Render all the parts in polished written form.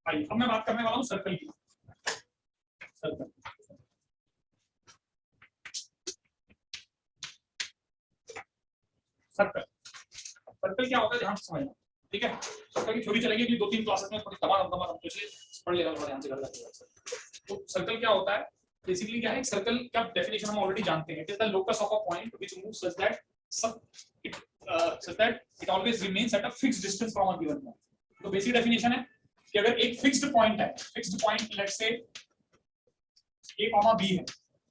आइए अब मैं बात करने वाला हूँ सर्कल की। सर्कल सर्कल सर्कल क्या होता है ध्यान से समझना, ठीक है। सर्कल की थ्योरी चलेगी कि 2-3 क्लासेस में थोड़ी दबा तो इसलिए पढ़ लेना थोड़ा ध्यान से कर लेना। तो सर्कल क्या होता है, बेसिकली क्या है, सर्कल का डेफिनेशन हम ऑलरेडी जानते हैं। It is the locus of a point which moves such that it always remains at a fixed distance from a given point. तो बेसिक डेफिनेशन है कि अगर एक फिक्स्ड पॉइंट है, fixed point let's say a comma b है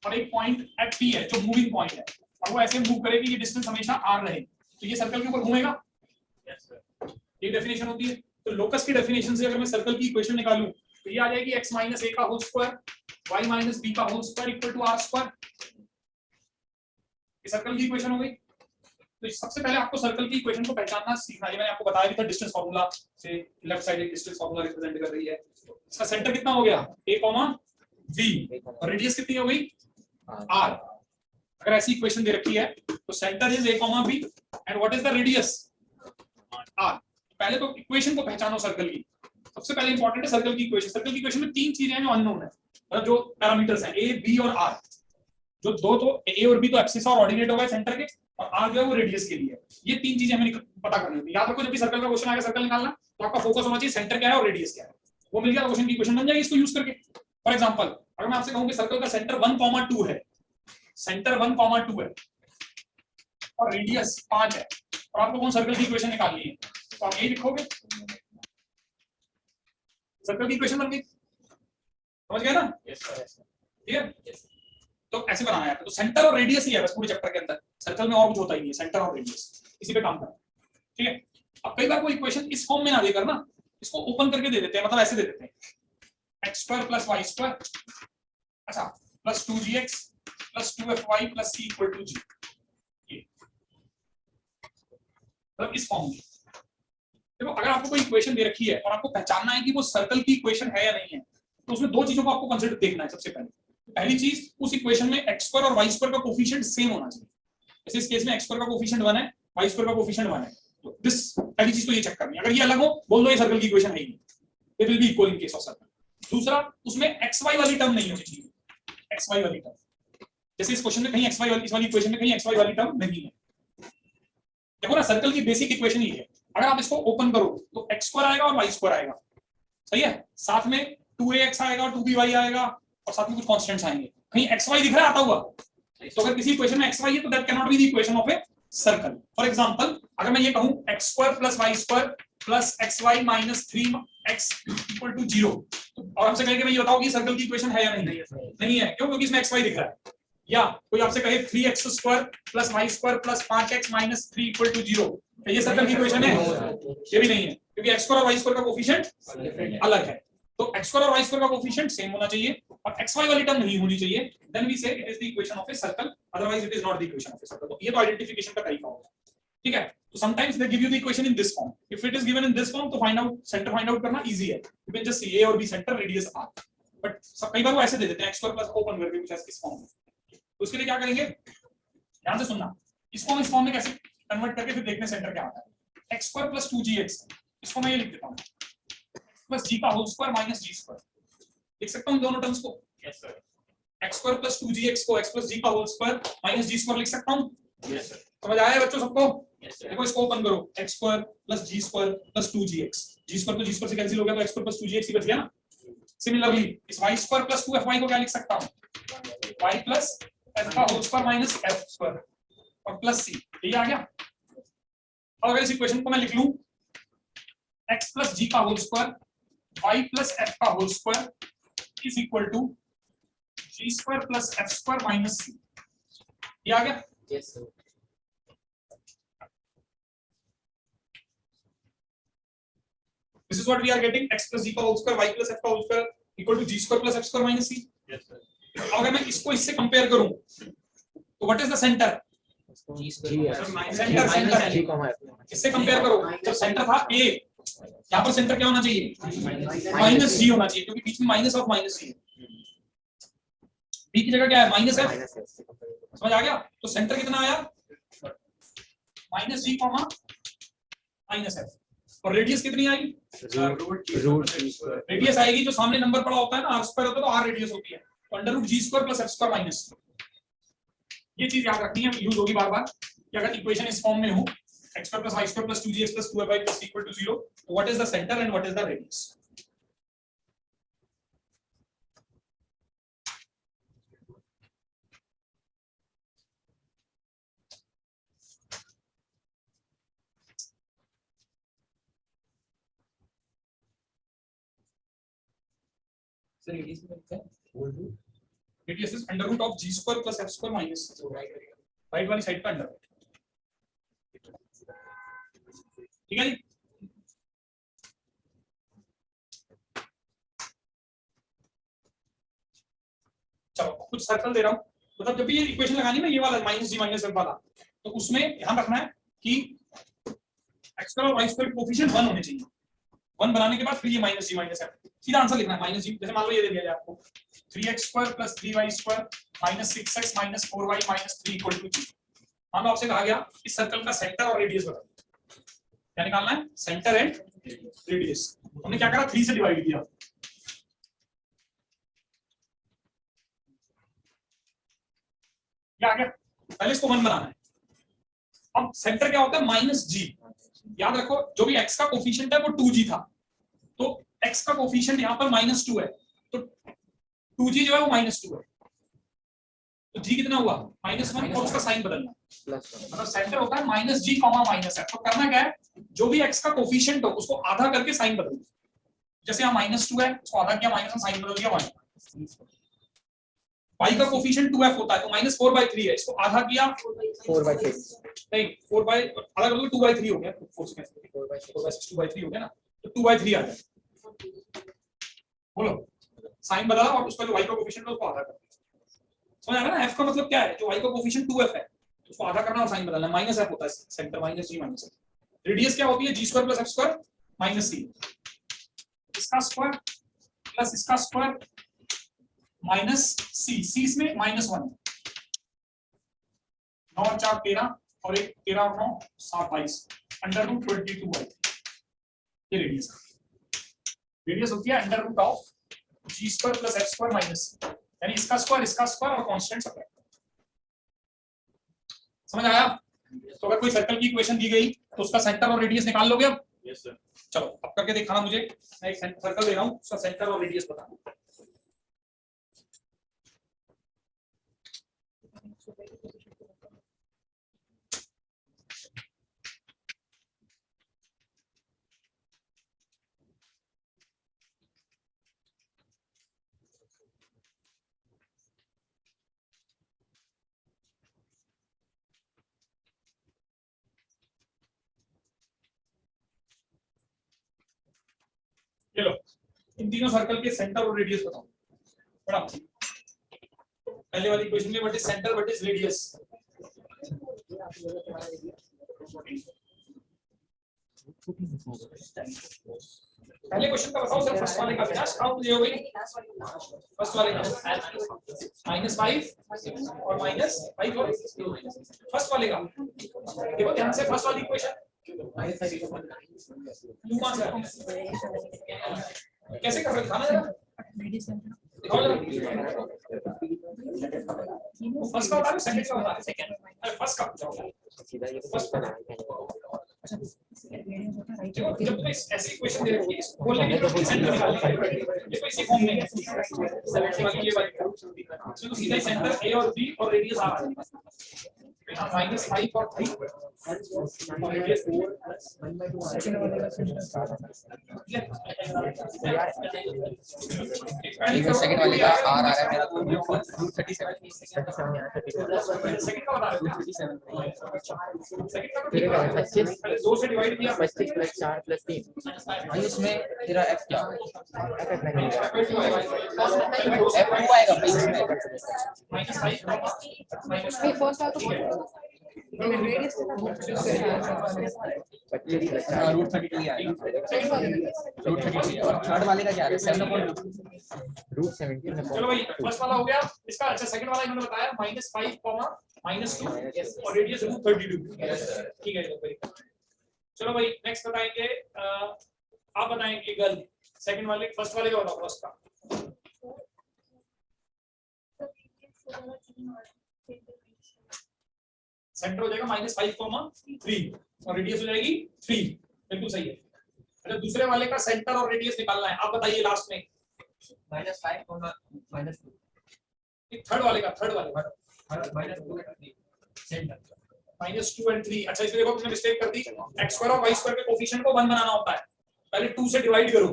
और एक point eight p है जो मूविंग पॉइंट है और वो ऐसे मूव करे कि ये डिस्टेंस हमेशा r रहे, तो ये सर्कल के ऊपर घूमेगा। यस सर, ये डेफिनेशन होती है। तो लोकस की डेफिनेशन से अगर मैं सर्कल की इक्वेशन निकालूं तो ये आ जाएगी x माइनस a का whole square y minus b का whole square equal to r square. ये सर्कल की इक्वेशन हो गई। तो सबसे पहले आपको सर्कल की इक्वेशन को पहचानना सीखना है। मैंने आपको बताया भी था डिस्टेंस फार्मूला से लेफ्ट साइड एक डिस्टेंस फार्मूला रिप्रेजेंट कर रही है। इसका सेंटर कितना हो गया a, v और रेडियस कितनी हो गई r। अगर ऐसी इक्वेशन दे रखी है तो centre is a, v and what is the radius r। पहले तो इक्वेशन को पहचानो सर्कल की। सबसे पहले इंपॉर्टेंट है सर्कल की इक्वेशन। सर्कल की इक्वेशन में 3 चीजें हैं जो अननोन है, मतलब जो पैरामीटर्स हैं a, b और r। जो दो तो a और b तो एक्सिस और ऑर्डिनेट हो गए सेंटर के, और r जो है वो रेडियस के लिए। ये 3 चीजें हमें पता करनी होती है। याद रखो जब भी सर्कल का क्वेश्चन आएगा सर्कल निकालना तो आपका फोकस होना चाहिए सेंटर क्या है और रेडियस क्या है। वो मिल गया तो क्वेश्चन की इक्वेशन बन जाएगी इसको यूज करके। फॉर एग्जांपल अगर मैं आपसे कहूं कि सर्कल का सेंटर 1,2 है, सेंटर 1,2 है और रेडियस 5 है और आपको कौन सर्कल की इक्वेशन निकालनी है, तो आप यही लिखोगे, सर्कल की इक्वेशन बन गई। समझ गए ना? Yes sir. ठीक है, तो ऐसे बनाना है। तो सेंटर और रेडियस ही है बस पूरे चैप्टर के अंदर, सर्कल में और कुछ होता ही नहीं है, सेंटर और रेडियस इसी पे काम करना। ठीक है, अब कई बार कोई इक्वेशन इस फॉर्म में ना देकर ना इसको ओपन करके दे देते हैं, मतलब ऐसे दे देते हैं x square plus y square, अच्छा plus 2gx plus 2fy plus c equal to g। मतलब इस फॉर्म में देखो, अगर आपको कोई इक्वेशन दे रखी है और आपको पहचानना है कि वो सर्कल की इक्वेशन है या नहीं है, तो उसमें 2 चीजों को आपको कंसीडर देखना है। सबसे पहली चीज, उस इक्वेशन में x स्क्वायर और y स्क्वायर का कोफिशिएंट सेम होना चाहिए। जैसे इस केस में x स्क्वायर का कोफिशिएंट 1 है, y स्क्वायर का कोफिशिएंट 1 है, तो दिस पहली चीज तो ये चेक करनी है। अगर ये अलग हो बोल दो ये सर्कल की इक्वेशन है ही नहीं, it will be equal in case of circle. दूसरा, उसमें xy वाली टर्म नहीं होनी चाहिए, xy वाली टर्म। जैसे इस क्वेश्चन में कहीं xy वाली, इस वाली इक्वेशन में कहीं xy वाली टर्म नहीं है। देखो ना, सर्कल की बेसिक इक्वेशन ही है। अगर आप इसको ओपन करो तो x स्क्वायर आएगा और y स्क्वायर आएगा, सही है, साथ में 2ax आएगा और 2by आएगा और साथ में कुछ कांस्टेंट्स आएंगे। कहीं xy दिख रहा है आता हुआ? तो अगर किसी इक्वेशन में xy है तो that can not be the equation of a circle. For example अगर मैं ये कहूं x square plus y square plus xy minus 3x equal to 0, और हमसे कहे कि भाई ये बताओ कि सर्कल की इक्वेशन है या नहीं? नहीं है। क्यों? क्योंकि इसमें xy दिख रहा है। या कोई आपसे कहे 3x square plus y square plus 5x minus 3 equal to 0, ये सर्कल की इक्वेशन है? ये भी नहीं है, क्योंकि x स्क्वायर और y स्क्वायर का कोफिशिएंट अलग है। तो x स्क्वायर और y स्क्वायर का कोफिशिएंट सेम होना चाहिए और xy वाली टर्म नहीं होनी चाहिए, देन वी से it is the equation of a circle, otherwise it is not the equation of a circle. तो ये तो आइडेंटिफिकेशन का तरीका होगा। ठीक है, तो sometimes they give you the equation in this form. If it is given in this form तो find out centre, find out करना इजी है। You can just see a और b centre, radius r। But कई बार वो ऐसे दे देते हैं x स्क्वायर प्लस ओपन करके कुछ इस फॉर्म में। तो उसके लिए क्या करेंगे, ध्यान से सुनना, इसको हम इस फॉर्म में कैसे कन्वर्ट करके फिर देखने सेंटर क्या आता है। x स्क्वायर प्लस 2gx, इसको मैं ये लिख देता हूं प्लस g का whole square minus g square. लिख सकता हूं दोनों टर्म्स को? Yes sir. x square plus 2gx को x प्लस g का whole square minus g square लिख सकता हूं? Yes sir. समझ आया है बच्चों सबको? Yes sir. देखो इसको ओपन करो, x square plus g square plus 2gx, g square तो g स्क्वायर से कैंसिल हो गया तो x स्क्वायर प्लस 2gx ही बच गया ना। सिमिलरली इस y स्क्वायर प्लस 2fy को क्या लिख सकता हूं? y प्लस f का whole square minus f square और प्लस c, ये आ गया। और अगर इस इक्वेशन को मैं लिख लूं x प्लस g का whole square y plus f का whole square is equal to g square plus f square minus c, ये आ गया। Yes sir. This is what we are getting, x plus g का whole square y plus f का whole square equal to g square plus f square minus c। Yes sir. अगर मैं इसको इससे compare करूं तो what is the centre? g square centre इससे compare करो। जब सेंटर था a, यहां पर सेंटर क्या होना चाहिए? माइनस g होना चाहिए, क्योंकि बीच में माइनस ऑफ माइनस g है। b की जगह क्या है? Minus f। समझ आ गया? तो सेंटर कितना आया? Minus g minus f। और रेडियस कितनी आएगी? रेडियस आएगी जो सामने नंबर पड़ा होता है ना, आर स्क्वायर होता है तो आर रेडियस होती है, तो under root g square plus f square minus. ये चीज याद रखनी है, यूज होगी बार बार कि अगर इक्वेशन इस फॉर्म में हो x square plus y square plus 2gx plus 2fy plus equal to 0, what is the center and what is the radius? So radius is under root of g square plus f square minus right वाली side पे under, ठीक है जी। चलो कुछ circle दे रहा हूं, मतलब जब भी ये इक्वेशन लगानी ना, ये वाला माइनस जी माइनस एफ वाला, तो उसमें ध्यान रखना है कि एक्स स्क्वायर और वाई स्क्वायर कोफिशिएंट 1 होने चाहिए। 1 बनाने के बाद फिर ये माइनस जी माइनस एफ, सीधा आंसर लिखना है माइनस जी। जैसे मान लो ये दे दिया जाए आपको 3x square plus 3y square minus 6x minus 4y minus 3 equal to 0। मान लो आपसे कहा गया इस सर्कल का सेंटर और रेडियस बताओ, क्या निकालना है? Centre and radius. हमने क्या करा? 3 से डिवाइड किया, क्या आ गया? पहले इसको 1 बनाना है। अब सेंटर क्या होता है? माइनस जी। याद रखो जो भी x का कोफिशिएंट है वो 2g था, तो x का कोफिशिएंट यहाँ पर -2 है, तो 2g जो है वो -2 है, तो g कितना हुआ? -1, और उसका साइन बदलना, मतलब सेंटर होता है -g, -f। तो करना क्या है? जो भी x का कोफिशिएंट हो उसको आधा करके साइन बदलना। जैसे यहाँ -2 है, उसको आधा किया, माइनस में साइन बदल दिया 1। y का कोफिशिएंट 2f होता है, तो -4/3 है, इसको आधा किया 4/3 नहीं 4 बाय आधा कर दो 2/3 हो गया, 4/6 2/3 हो गया ना, तो 2/3 आ गया। बोलो साइन बदला और उसका जो y का कोफिशिएंट है उसको आधा कर, समझ आ रहा है ना? f का मतलब क्या है? जो y का कोफिशिएंट 2f है उसको आधा करना और साइन बदलना, -f होता है सेंटर, -g -f। रेडियस क्या होती है? g square plus f square minus c, इसका स्क्वायर प्लस इसका स्क्वायर माइनस c, c इसमें -1, 9 और 4 13 और 1 13 और 9 7 22 अंडर रूट 22y। ये रेडियस है, रेडियस होती है under root of g square plus f square minus, यानी इसका स्क्वायर और कांस्टेंट सब। समझ आया? तो अगर कोई सर्कल की इक्वेशन दी गई तो उसका सेंटर और रेडियस निकाल लोगे अब? Yes sir. चलो अब करके दिखाना मुझे, मैं एक सर्कल दे रहा हूं, उसका सेंटर और रेडियस बताना। चलो इन तीनों सर्कल के सेंटर और रेडियस बताओ। बड़ा पहले वाली इक्वेशन में what is centre, what is radius? पहले क्वेश्चन का बताओ सर, फर्स्ट वाले का विनाश काउंट दिया भाई, फर्स्ट वाले का -5 और -5 और फर्स्ट वाले का देखो ध्यान से, फर्स्ट वाली इक्वेशन कैसे कर रहे दिखाना जरा, दिखाओ जरा। फर्स्ट का बता रहे, सेकंड का बता रहे? सेकंड, अरे फर्स्ट का पूछा, फर्स्ट जब तुम्हें ऐसी इक्वेशन दे रखी है बोलने की जरूरत नहीं, सेंटर निकालने की, देखो इसी फॉर्म में है 70 वाली ये वाली, इसमें तो सीधा ही सेंटर a और b और रेडियस आ रहा है, -5 और 3 और रेडियस 4 सेकंड वाले का सेंटर सेकंड वाले का आर आ रहा है मेरा तो √37 सेकंड का बता रहे थे, सेकंड का फिर 25 पहले 2 से डिवाइड किया, 25 + 4 + 3 भाई, इसमें तेरा f क्या f नहीं f 2 आएगा भाई इसमें -5 फर्स्ट वाला तो रेडियस √32 ही आएगा, √32 और थर्ड वाले का क्या है 7/√17। चलो भाई फर्स्ट वाला हो गया इसका। अच्छा सेकंड वाला इन्होंने बताया -5, -2 और रेडियस √32, ठीक है। चलो भाई नेक्स्ट बताएंगे आप बताएंगे गर्ल सेकंड वाले फर्स्ट वाले का बताओ फर्स्ट का सेंटर हो जाएगा -5,3 और रेडियस हो जाएगी 3 बिल्कुल सही है। अच्छा दूसरे वाले का सेंटर और रेडियस निकालना है आप बताइए लास्ट में -5, -2 थर्ड वाले का थर्ड वाले -2 सेंटर -2 and 3 अच्छा इसमें देखो तुमने मिस्टेक कर दी x स्क्वायर और y स्क्वायर के कोफिशिएंट को 1 बनाना होता है पहले 2 से डिवाइड करो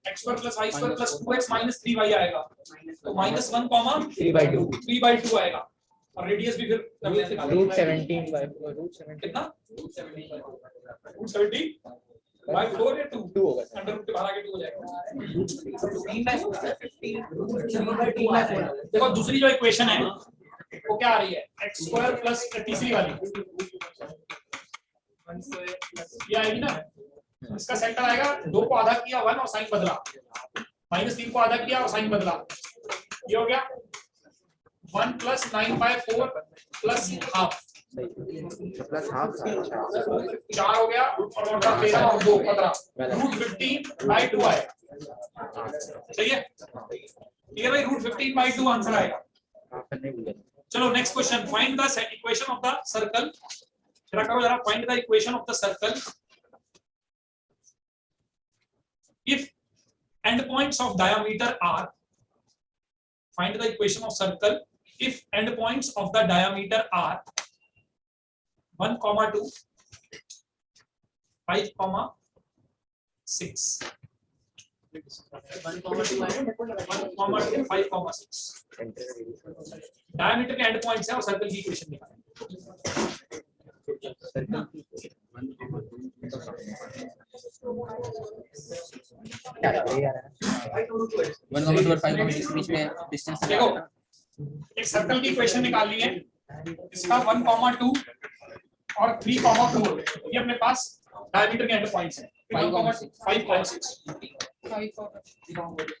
x square plus y square plus 2x minus 3y आएगा तो -1 3/2 आएगा और रेडियस भी फिर कर लेते हैं √17 कितना √17 √70/4 या 2 होगा अंडर रूट के बाहर आके 2 हो जाएगा 3/4 देखो दूसरी जो इक्वेशन है वो क्या आ रही है x स्क्वायर प्लस तीसरी वाली ये आएगी ना इसका सेंटर आएगा 2 को आधा किया 1 और साइन बदला -3 को आधा किया और साइन बदला ये हो गया 1 + 9/4 + हाफ प्लस हाफ 4 हो गया और 13 और 2 15 √15/2 आएगा सही है ठीक है भाई √15/2 आंसर आएगा। चलो next question find the equation of the circle जरा करो जरा find the equation of the circle if endpoints of diameter are find the equation of circle if endpoints of the diameter are 1, 2 5, 6 1, 2 5, 6 diameter के and points है और circle की equation निकालें बीच में distance देखो एक सर्कल की इक्वेशन निकालनी है इसका 1, 2 और 3, 4 ये अपने पास डायमीटर के एंड पॉइंट्स हैं 5, 6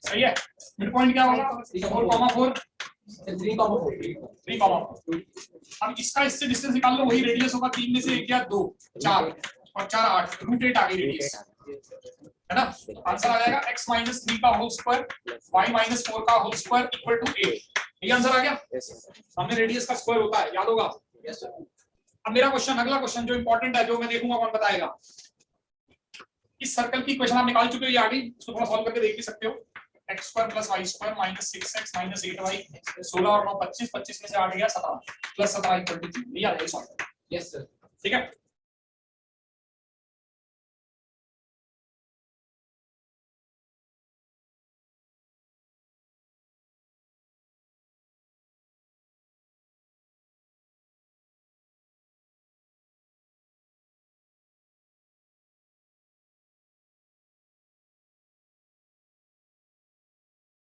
सही है मिड पॉइंट क्या होगा 4, 3, 4 अब इसका इससे डिस्टेंस निकाल लो वही रेडियस होगा 3 में से 1 या 2 4 और 4 8 √8 आ गई रेडियस है ना आंसर आ जाएगा x - 3 का होल स्क्वायर y - 4 का होल स्क्वायर इक्वल टू 8 ये आंसर आ गया हमने रेडियस का स्क्वायर होता है याद होगा अब मेरा क्वेश्चन अगला क्वेश्चन जो इंपॉर्टेंट है जो मैं देखूंगा कौन बताएगा इस सर्कल की इक्वेशन आप निकाल चुके हो ये आ गई इसको थोड़ा सॉल्व करके देख भी सकते हो x square plus y square minus 6x minus 8y 16 और 9 25 25 में से 8 गया 17 प्लस 17 इक्वल टू 3 ये आ जाएगा सॉल्व यस सर ठीक है